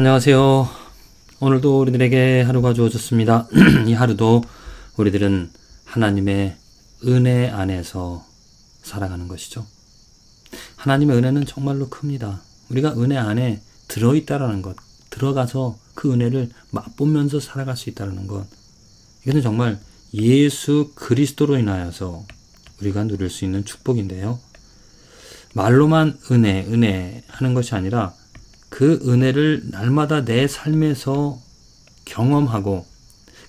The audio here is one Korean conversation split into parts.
안녕하세요. 오늘도 우리들에게 하루가 주어졌습니다. 이 하루도 우리들은 하나님의 은혜 안에서 살아가는 것이죠. 하나님의 은혜는 정말로 큽니다. 우리가 은혜 안에 들어있다라는 것, 들어가서 그 은혜를 맛보면서 살아갈 수 있다는 것, 이것은 정말 예수 그리스도로 인하여서 우리가 누릴 수 있는 축복인데요. 말로만 은혜 하는 것이 아니라 그 은혜를 날마다 내 삶에서 경험하고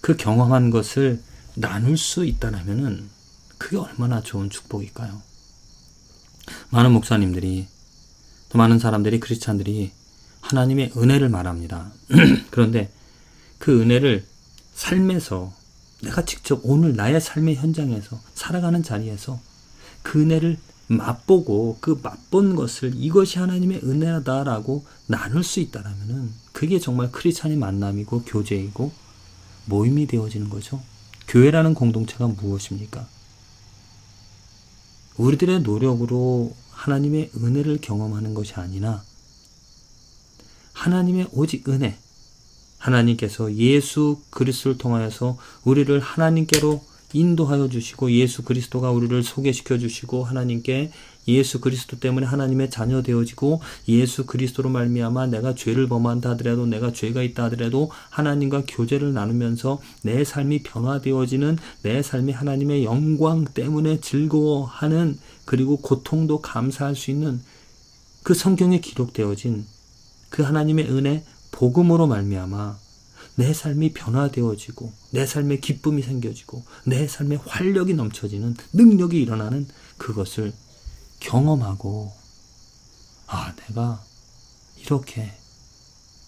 그 경험한 것을 나눌 수 있다면 그게 얼마나 좋은 축복일까요? 많은 목사님들이 또 많은 사람들이 크리스찬들이 하나님의 은혜를 말합니다. 그런데 그 은혜를 삶에서 내가 직접 오늘 나의 삶의 현장에서 살아가는 자리에서 그 은혜를 맛보고 그 맛본 것을 이것이 하나님의 은혜다라고 나눌 수 있다면 그게 정말 크리스찬의 만남이고 교제이고 모임이 되어지는 거죠. 교회라는 공동체가 무엇입니까? 우리들의 노력으로 하나님의 은혜를 경험하는 것이 아니라 하나님의 오직 은혜, 하나님께서 예수 그리스도를 통하여서 우리를 하나님께로 인도하여 주시고 예수 그리스도가 우리를 소개시켜 주시고 하나님께 예수 그리스도 때문에 하나님의 자녀 되어지고 예수 그리스도로 말미암아 내가 죄를 범한다 하더라도 내가 죄가 있다 하더라도 하나님과 교제를 나누면서 내 삶이 변화되어지는 내 삶이 하나님의 영광 때문에 즐거워하는 그리고 고통도 감사할 수 있는 그 성경에 기록되어진 그 하나님의 은혜 복음으로 말미암아 내 삶이 변화되어지고 내 삶에 기쁨이 생겨지고 내 삶에 활력이 넘쳐지는 능력이 일어나는 그것을 경험하고 내가 이렇게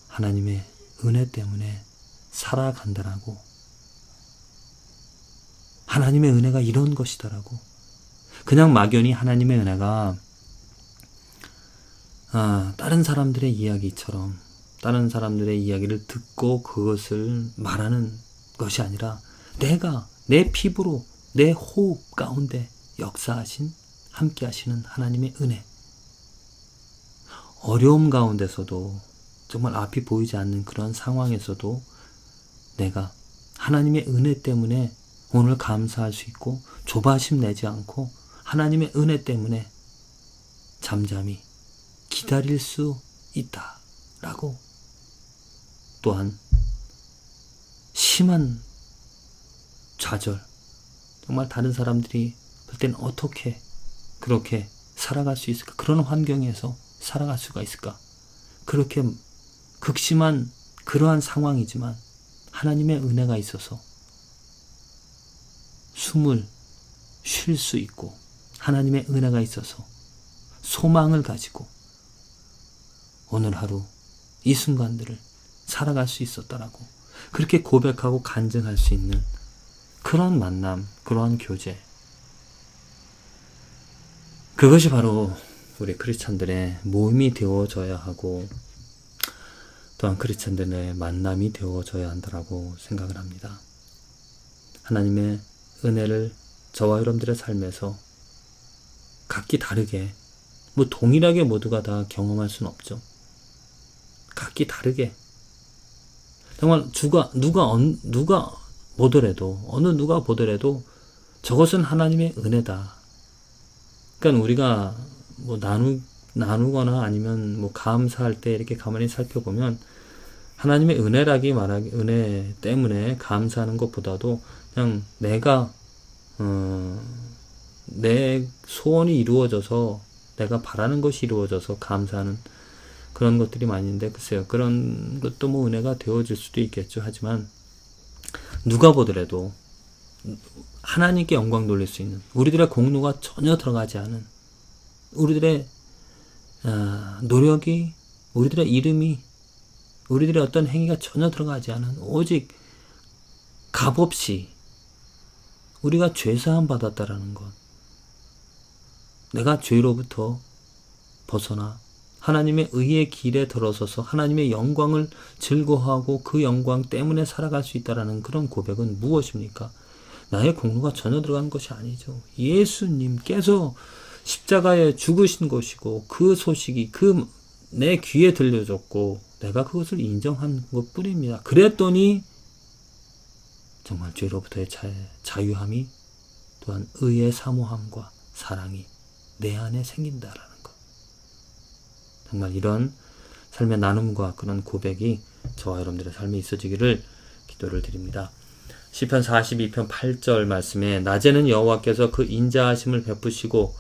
하나님의 은혜 때문에 살아간다라고 하나님의 은혜가 이런 것이다라고 그냥 막연히 하나님의 은혜가 다른 사람들의 이야기처럼 다른 사람들의 이야기를 듣고 그것을 말하는 것이 아니라 내가 내 피부로 내 호흡 가운데 역사하신 함께 하시는 하나님의 은혜, 어려움 가운데서도 정말 앞이 보이지 않는 그런 상황에서도 내가 하나님의 은혜 때문에 오늘 감사할 수 있고 조바심 내지 않고 하나님의 은혜 때문에 잠잠히 기다릴 수 있다라고 또한 심한 좌절, 정말 다른 사람들이 볼 때는 어떻게 그렇게 살아갈 수 있을까? 그런 환경에서 살아갈 수가 있을까? 그렇게 극심한 그러한 상황이지만 하나님의 은혜가 있어서 숨을 쉴 수 있고 하나님의 은혜가 있어서 소망을 가지고 오늘 하루 이 순간들을 살아갈 수 있었다라고 그렇게 고백하고 간증할 수 있는 그런 만남, 그러한 교제, 그것이 바로 우리 크리스찬들의 모임이 되어져야 하고 또한 크리스찬들의 만남이 되어져야 한다라고 생각을 합니다. 하나님의 은혜를 저와 여러분들의 삶에서 각기 다르게 동일하게 모두가 다 경험할 수는 없죠. 각기 다르게 정말 누가 보더라도 어느 누가 보더라도 저것은 하나님의 은혜다. 그러니까 우리가 나누거나 아니면 감사할 때 이렇게 가만히 살펴보면 하나님의 은혜 때문에 감사하는 것보다도 그냥 내가 내 소원이 이루어져서 내가 바라는 것이 이루어져서 감사하는 그런 것들이 많이 있는데 글쎄요, 그런 것도 은혜가 되어질 수도 있겠죠. 하지만 누가 보더라도 하나님께 영광 돌릴 수 있는 우리들의 공로가 전혀 들어가지 않은 우리들의 노력이 우리들의 이름이 우리들의 어떤 행위가 전혀 들어가지 않은 오직 값없이 우리가 죄사함 받았다라는 것, 내가 죄로부터 벗어나 하나님의 의의 길에 들어서서 하나님의 영광을 즐거워하고 그 영광 때문에 살아갈 수 있다는 그런 고백은 무엇입니까? 나의 공로가 전혀 들어간 것이 아니죠. 예수님께서 십자가에 죽으신 것이고 그 소식이 내 귀에 들려졌고 내가 그것을 인정한 것 뿐입니다. 그랬더니 정말 죄로부터의 자유함이 또한 의의 사모함과 사랑이 내 안에 생긴다라는 것. 정말 이런 삶의 나눔과 그런 고백이 저와 여러분들의 삶에 있어지기를 기도를 드립니다. 시편 42편 8절 말씀에 낮에는 여호와께서 그 인자하심을 베푸시고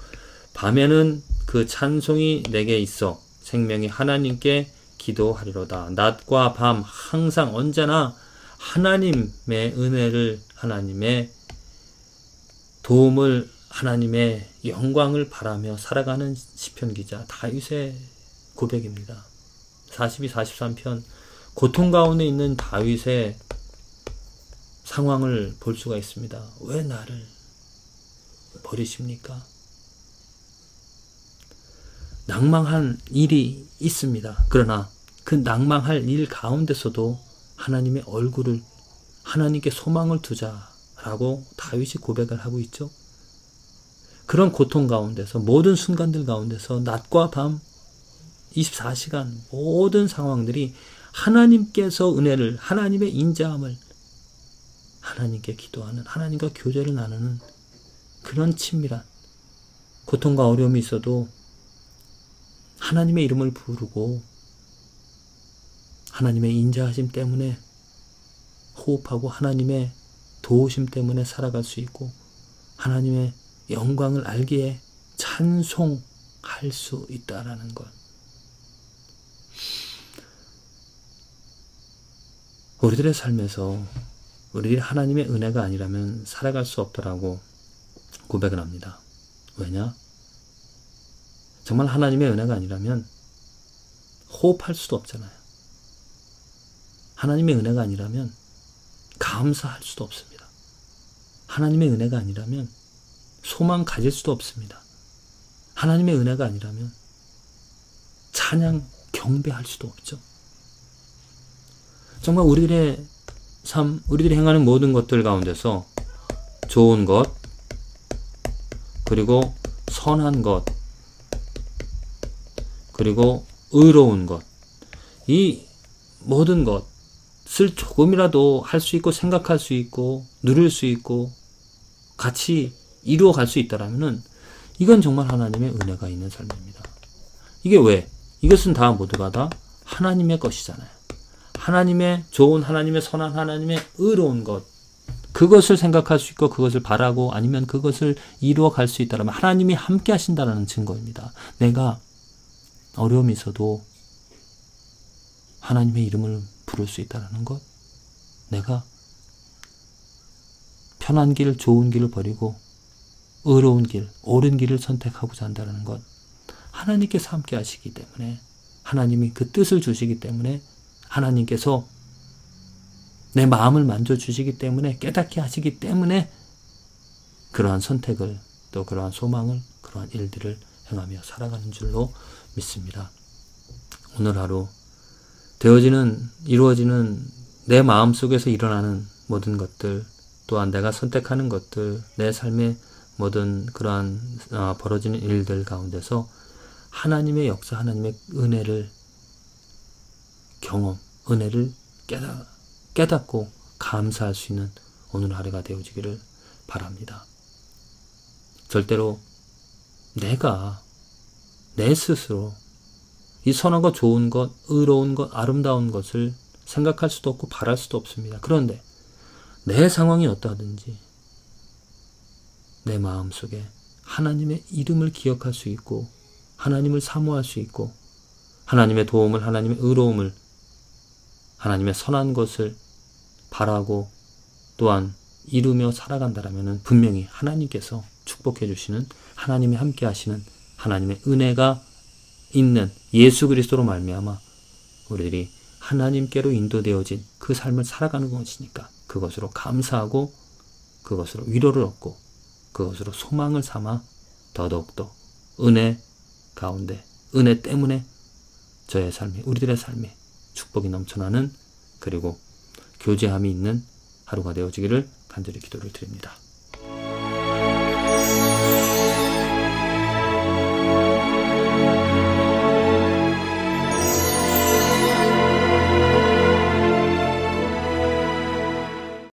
밤에는 그 찬송이 내게 있어 생명이 하나님께 기도하리로다. 낮과 밤 항상 언제나 하나님의 은혜를, 하나님의 도움을, 하나님의 영광을 바라며 살아가는 시편 기자 다윗의 고백입니다. 42, 43편 고통 가운데 있는 다윗의 상황을 볼 수가 있습니다. 왜 나를 버리십니까? 낭망한 일이 있습니다. 그러나 그 낭망할 일 가운데서도 하나님의 얼굴을, 하나님께 소망을 두자라고 다윗이 고백을 하고 있죠. 그런 고통 가운데서, 모든 순간들 가운데서 낮과 밤 24시간 모든 상황들이 하나님께서 은혜를, 하나님의 인자함을, 하나님께 기도하는, 하나님과 교제를 나누는 그런 친밀한, 고통과 어려움이 있어도 하나님의 이름을 부르고 하나님의 인자하심 때문에 호흡하고 하나님의 도우심 때문에 살아갈 수 있고 하나님의 영광을 알기에 찬송할 수 있다라는 것. 우리들의 삶에서 우리들이 하나님의 은혜가 아니라면 살아갈 수 없더라고 고백을 합니다. 왜냐? 정말 하나님의 은혜가 아니라면 호흡할 수도 없잖아요. 하나님의 은혜가 아니라면 감사할 수도 없습니다. 하나님의 은혜가 아니라면 소망 가질 수도 없습니다. 하나님의 은혜가 아니라면 찬양 경배할 수도 없죠. 정말 우리들의 삶, 우리들이 행하는 모든 것들 가운데서 좋은 것, 그리고 선한 것, 그리고 의로운 것, 이 모든 것을 조금이라도 할 수 있고 생각할 수 있고 누릴 수 있고 같이 이루어갈 수 있다라면은 이건 정말 하나님의 은혜가 있는 삶입니다. 이게 왜? 이것은 다 모두가 다 하나님의 것이잖아요. 하나님의 좋은, 하나님의 선한, 하나님의 의로운 것, 그것을 생각할 수 있고 그것을 바라고 아니면 그것을 이루어갈 수 있다면 하나님이 함께 하신다는 증거입니다. 내가 어려움이 있어도 하나님의 이름을 부를 수 있다는 것, 내가 편한 길, 좋은 길을 버리고 의로운 길, 옳은 길을 선택하고자 한다는 것, 하나님께서 함께 하시기 때문에, 하나님이 그 뜻을 주시기 때문에, 하나님께서 내 마음을 만져주시기 때문에, 깨닫게 하시기 때문에 그러한 선택을, 또 그러한 소망을, 그러한 일들을 행하며 살아가는 줄로 믿습니다. 오늘 하루 이루어지는 내 마음속에서 일어나는 모든 것들, 또한 내가 선택하는 것들, 내 삶의 모든 그러한 벌어지는 일들 가운데서 하나님의 역사, 하나님의 은혜를 은혜를 깨닫고 감사할 수 있는 오늘 하루가 되어지기를 바랍니다. 절대로 내가 내 스스로 이 선한 것, 좋은 것, 의로운 것, 아름다운 것을 생각할 수도 없고 바랄 수도 없습니다. 그런데 내 상황이 어떠하든지 내 마음속에 하나님의 이름을 기억할 수 있고 하나님을 사모할 수 있고 하나님의 도움을, 하나님의 의로움을, 하나님의 선한 것을 바라고 또한 이루며 살아간다라면 분명히 하나님께서 축복해 주시는, 하나님이 함께 하시는 하나님의 은혜가 있는 예수 그리스도로 말미암아 우리들이 하나님께로 인도되어진 그 삶을 살아가는 것이니까 그것으로 감사하고 그것으로 위로를 얻고 그것으로 소망을 삼아 더더욱더 은혜 가운데, 은혜 때문에 저의 삶에, 우리들의 삶에 축복이 넘쳐나는, 그리고 교제함이 있는 하루가 되어지기를 간절히 기도를 드립니다.